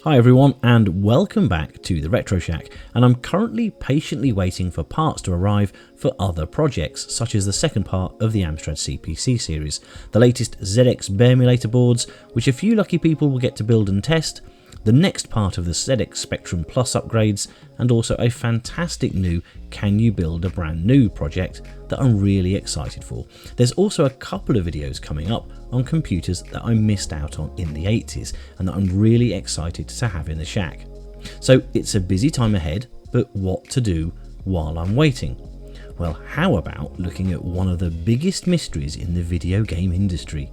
Hi everyone and welcome back to the Retro Shack, and I'm currently patiently waiting for parts to arrive for other projects such as the second part of the Amstrad CPC series, the latest ZX Bearmulator boards which a few lucky people will get to build and test, the next part of the ZX Spectrum Plus upgrades, and also a fantastic new Can You Build a Brand New project that I'm really excited for. There's also a couple of videos coming up on computers that I missed out on in the 80s and that I'm really excited to have in the shack. So it's a busy time ahead, but what to do while I'm waiting? Well, how about looking at one of the biggest mysteries in the video game industry?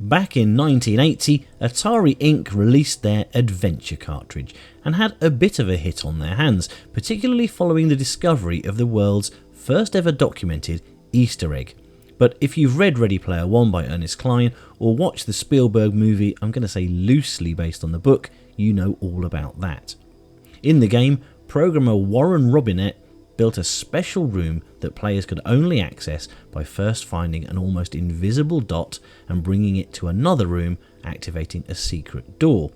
Back in 1980, Atari Inc. released their Adventure cartridge and had a bit of a hit on their hands, particularly following the discovery of the world's first ever documented Easter egg. But if you've read Ready Player One by Ernest Cline or watched the Spielberg movie, I'm going to say loosely based on the book, you know all about that. In the game, programmer Warren Robinett built a special room that players could only access by first finding an almost invisible dot and bringing it to another room, activating a secret door.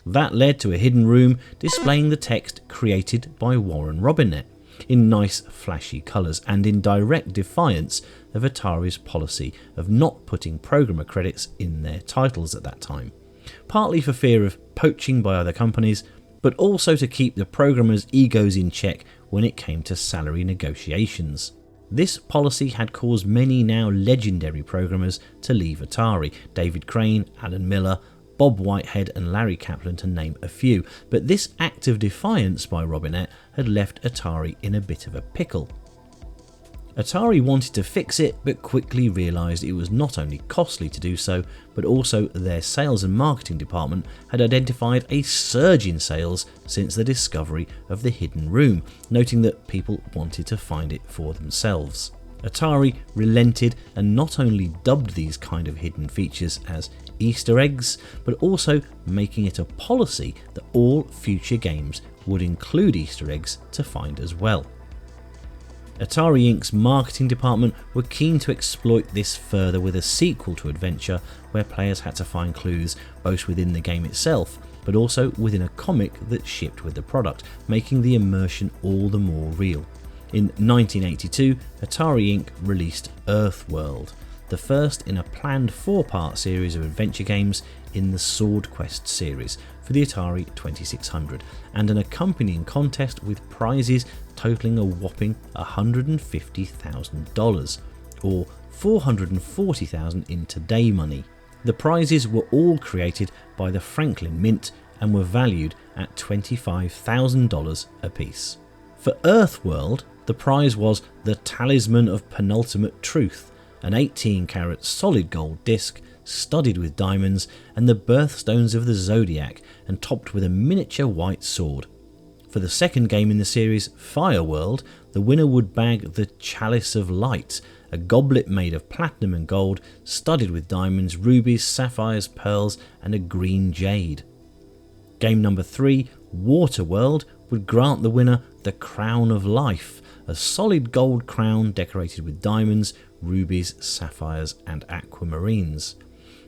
That led to a hidden room displaying the text created by Warren Robinett in nice flashy colours and in direct defiance of Atari's policy of not putting programmer credits in their titles at that time, partly for fear of poaching by other companies, but also to keep the programmers' egos in check when it came to salary negotiations. This policy had caused many now legendary programmers to leave Atari, David Crane, Alan Miller, Bob Whitehead and Larry Kaplan to name a few, but this act of defiance by Robinett had left Atari in a bit of a pickle. Atari wanted to fix it, but quickly realised it was not only costly to do so, but also their sales and marketing department had identified a surge in sales since the discovery of the hidden room, noting that people wanted to find it for themselves. Atari relented and not only dubbed these kind of hidden features as Easter eggs, but also making it a policy that all future games would include Easter eggs to find as well. Atari Inc.'s marketing department were keen to exploit this further with a sequel to Adventure where players had to find clues both within the game itself but also within a comic that shipped with the product, making the immersion all the more real. In 1982, Atari Inc. released Earthworld, the first in a planned 4-part series of adventure games in the Sword Quest series for the Atari 2600, and an accompanying contest with prizes totaling a whopping $150,000, or $440,000 in today money. The prizes were all created by the Franklin Mint and were valued at $25,000 apiece. For Earthworld, the prize was the Talisman of Penultimate Truth, an 18-carat solid gold disc studded with diamonds and the birthstones of the Zodiac and topped with a miniature white sword. For the second game in the series, Fireworld, the winner would bag the Chalice of Light, a goblet made of platinum and gold studded with diamonds, rubies, sapphires, pearls and a green jade. Game number 3, Waterworld, would grant the winner the Crown of Life, a solid gold crown decorated with diamonds, rubies, sapphires and aquamarines.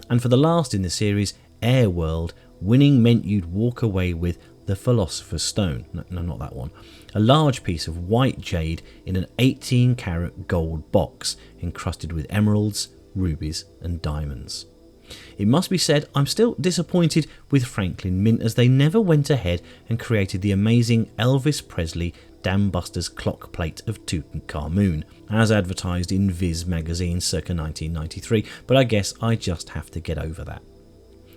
And for the last in the series, Airworld, winning meant you'd walk away with the Philosopher's Stone, no not that one, a large piece of white jade in an 18-carat gold box encrusted with emeralds, rubies and diamonds. It must be said I'm still disappointed with Franklin Mint as they never went ahead and created the amazing Elvis Presley Dam Busters clock plate of Tutankhamun, as advertised in Viz magazine circa 1993, but I guess I just have to get over that.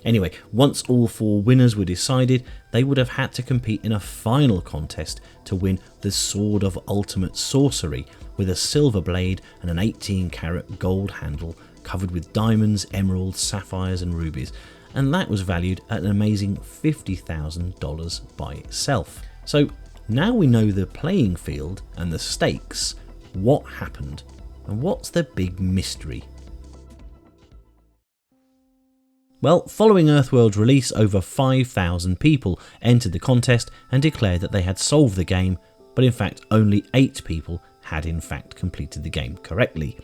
Anyway, once all 4 winners were decided, they would have had to compete in a final contest to win the Sword of Ultimate Sorcery with a silver blade and an 18-carat gold handle covered with diamonds, emeralds, sapphires and rubies, and that was valued at an amazing $50,000 by itself. So now we know the playing field and the stakes, what happened and what's the big mystery? Well, following Earthworld's release, over 5,000 people entered the contest and declared that they had solved the game, but in fact only 8 people had in fact completed the game correctly.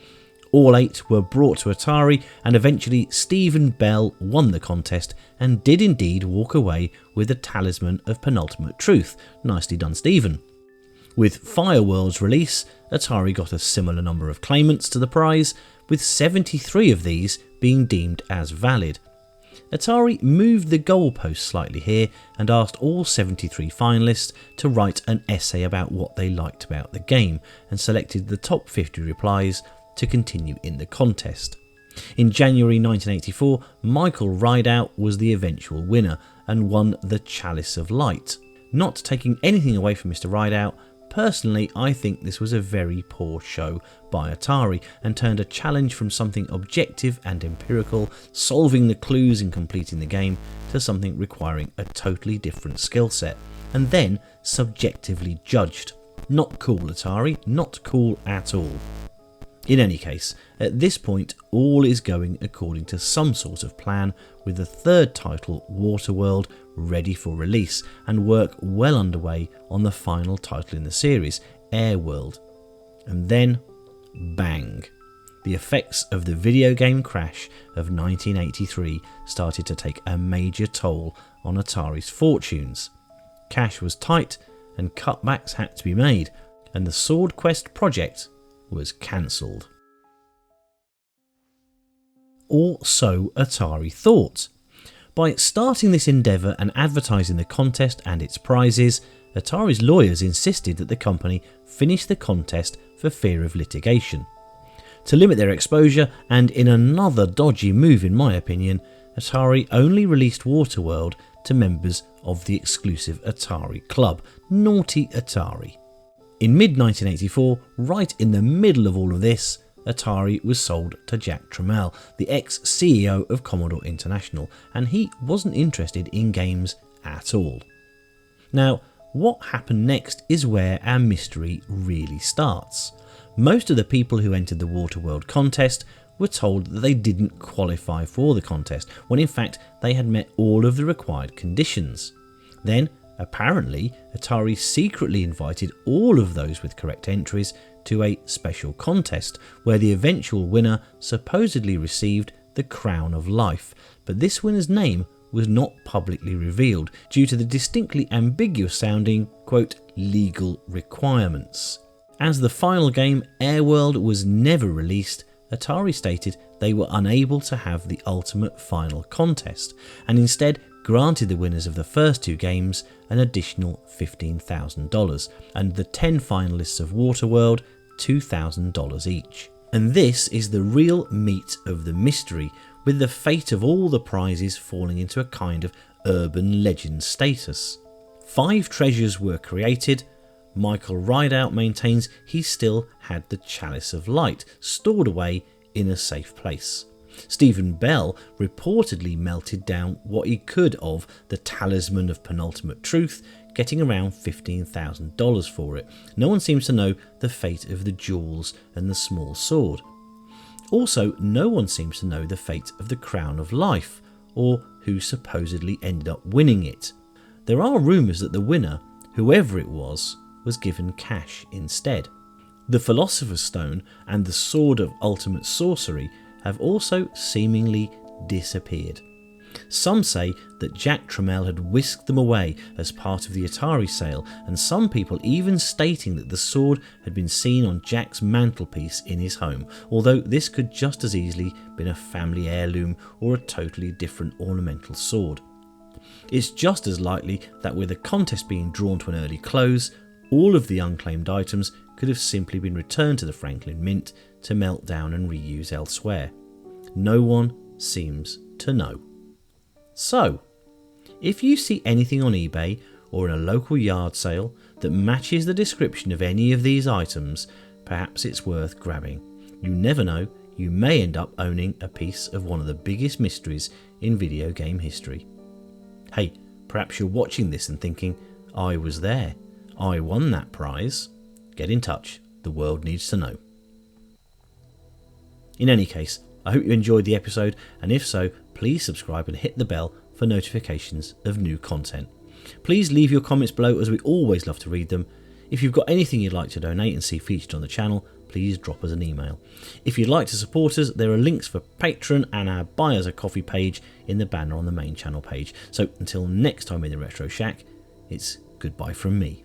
All 8 were brought to Atari, and eventually Stephen Bell won the contest and did indeed walk away with the Talisman of Penultimate Truth. Nicely done, Stephen. With Fireworld's release, Atari got a similar number of claimants to the prize, with 73 of these being deemed as valid. Atari moved the goalposts slightly here and asked all 73 finalists to write an essay about what they liked about the game, and selected the top 50 replies to continue in the contest. In January 1984, Michael Rideout was the eventual winner and won the Chalice of Light. Not taking anything away from Mr. Rideout, personally I think this was a very poor show by Atari and turned a challenge from something objective and empirical, solving the clues and completing the game, to something requiring a totally different skill set, and then subjectively judged. Not cool, Atari, not cool at all. In any case, at this point all is going according to some sort of plan, with the third title, Waterworld, ready for release, and work well underway on the final title in the series, Airworld. And then, bang! The effects of the video game crash of 1983 started to take a major toll on Atari's fortunes. Cash was tight and cutbacks had to be made, and the Sword Quest project was cancelled. Or so Atari thought. By starting this endeavour and advertising the contest and its prizes, Atari's lawyers insisted that the company finish the contest for fear of litigation. To limit their exposure, and in another dodgy move in my opinion, Atari only released Waterworld to members of the exclusive Atari Club. Naughty Atari. In mid-1984, right in the middle of all of this, Atari was sold to Jack Tramiel, the ex-CEO of Commodore International, and he wasn't interested in games at all. Now, what happened next is where our mystery really starts. Most of the people who entered the Waterworld contest were told that they didn't qualify for the contest, when in fact they had met all of the required conditions. Then, apparently, Atari secretly invited all of those with correct entries to a special contest, where the eventual winner supposedly received the Crown of Life, but this winner's name was not publicly revealed due to the distinctly ambiguous sounding, quote, legal requirements. As the final game, Airworld, was never released, Atari stated they were unable to have the ultimate final contest, and instead granted the winners of the first 2 games an additional $15,000, and the 10 finalists of Waterworld $2,000 each. And this is the real meat of the mystery, with the fate of all the prizes falling into a kind of urban legend status. 5 treasures were created. Michael Rideout maintains he still had the Chalice of Light stored away in a safe place. Stephen Bell reportedly melted down what he could of the Talisman of Penultimate Truth, getting around $15,000 for it. No one seems to know the fate of the jewels and the small sword. Also, no one seems to know the fate of the Crown of Life, or who supposedly ended up winning it. There are rumours that the winner, whoever it was given cash instead. The Philosopher's Stone and the Sword of Ultimate Sorcery have also seemingly disappeared. Some say that Jack Tramiel had whisked them away as part of the Atari sale, and some people even stating that the sword had been seen on Jack's mantelpiece in his home, although this could just as easily been a family heirloom or a totally different ornamental sword. It's just as likely that with the contest being drawn to an early close, all of the unclaimed items could have simply been returned to the Franklin Mint to melt down and reuse elsewhere. No one seems to know. So, if you see anything on eBay or in a local yard sale that matches the description of any of these items, perhaps it's worth grabbing. You never know, you may end up owning a piece of one of the biggest mysteries in video game history. Hey, perhaps you're watching this and thinking, I was there, I won that prize. Get in touch, the world needs to know. In any case, I hope you enjoyed the episode, and if so, please subscribe and hit the bell for notifications of new content. Please leave your comments below, as we always love to read them. If you've got anything you'd like to donate and see featured on the channel, please drop us an email. If you'd like to support us, there are links for Patreon and our Buy Us a Coffee page in the banner on the main channel page. So until next time in the Retro Shack, it's goodbye from me.